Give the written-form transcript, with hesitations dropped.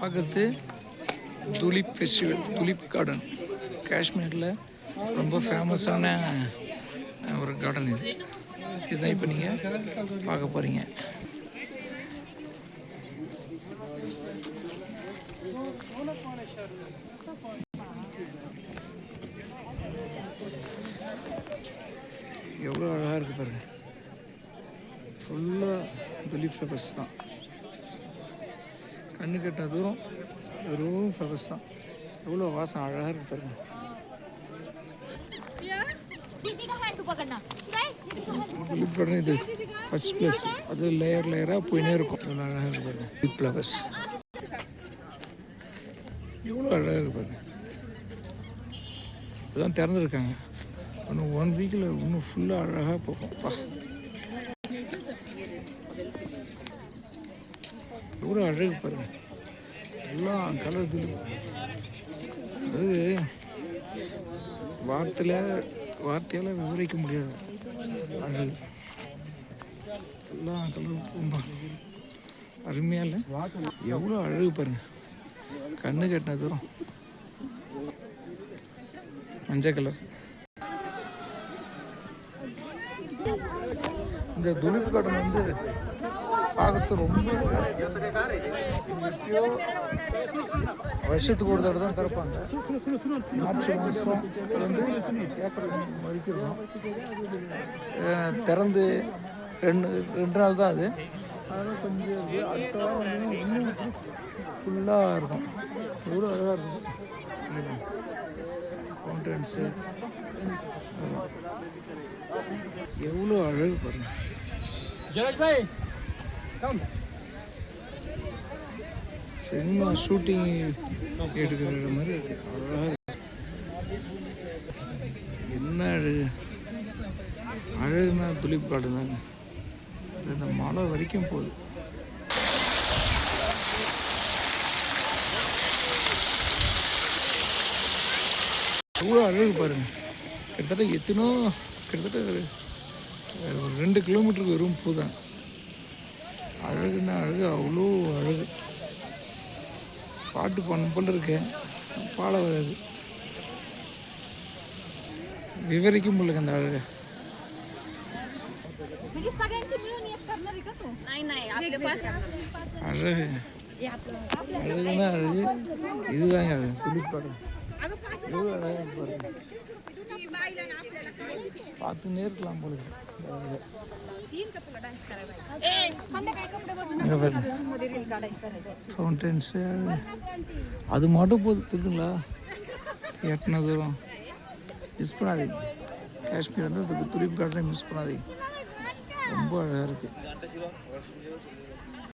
பார்க்குறது tulip festival, tulip garden. காஷ்மீரில் ரொம்ப ஃபேமஸான ஒரு கார்டன் இது. இதுதான் இப்போ நீங்கள் பார்க்க போகிறீங்க. எவ்வளோ அழகாக இருக்குது பாருங்கள். ஃபுல்லாக துலிப் ஃப்ளவர்ஸ் தான். கண்ணு கட்டின தூரம் வெறும் ஃப்ளவர்ஸ் தான். எவ்வளோ வாசம் அழகாக இருக்குது பாருங்கள். துலிப் கார்டன் இது ஃபஸ்ட் பிளேஸ். அது லேயராக போயினே இருக்கும். எவ்வளோ அழகாக இருக்குது பாருங்கள். துலிப் ஃப்ளவர்ஸ் எவ்வளோ அழகாக இருக்குது பாருங்கள். இப்போதான் திறந்துருக்காங்க. இன்னும் 1 வீக்கில் இன்னும் ஃபுல்லாக அழகாக போகும்ப்பா. எவ்வளோ அழகு பாருங்கள். எல்லாம் கலர் துலிப். அது வார்த்தையால் விவரிக்க முடியாது அழகு. எல்லாம் கலர் அருமையாக இல்லை? எவ்வளோ அழகு பாருங்கள். கண்ணு கட்டின தூரம் மஞ்சள் கலர். இந்த துலிப் கார்டன் வந்து பார்க்கறது ரொம்ப எப்பயோ வருஷத்துக்கு ஒரு தடவை தான் திறப்பாங்க. மார்ச் மாதம் வந்து ஏப்ரல் வரைக்கும் திறந்து 2 நாள் தான் அது. அதனால் கொஞ்சம் அடுத்த வாரம் இன்னும் ஃபுல்லாக இருக்கும். எவ்வளோ அழகாக இருக்கும். ஃபவுண்டன்ஸு எவ்வளோ அழகு பாருங்கள். சினிமா ஷூட்டிங் எடுக்கிற மாதிரி இருக்கு. அழகாக என்ன அழகு. அழகுனா துலிப் கார்டன் தாங்க. இந்த மலை வரைக்கும் போகுது. எவ்வளோ அழகு பாருங்கள். கிட்டத்தட்ட ஒரு 2 கிலோமீட்டருக்கு வெறும் பூ தான். அழகுன்னா அழகு, அவ்வளோ அழகு. பாட்டு பண்ண போல இருக்கேன், பாட வராது. விவரிக்க முடியல அந்த அழகை. அழகு அழகுன்னா அழகு. இதுதாங்க அழகு. துலிப் கார்டன் எவ்வளோ அழகாக பாருங்க. பார்த்துன்னே இருக்கலாம் போல இருக்கு. ஃபவுண்டன்ஸு அது மட்டும் போகுது தெரியுதுங்களா? எத்தனை தூரம். மிஸ் பண்ணாதீங்க. காஷ்மீர் வந்து அதுக்கு துலிப் கார்டனை மிஸ் பண்ணாதீங்க. ரொம்ப அழகாக இருக்குது.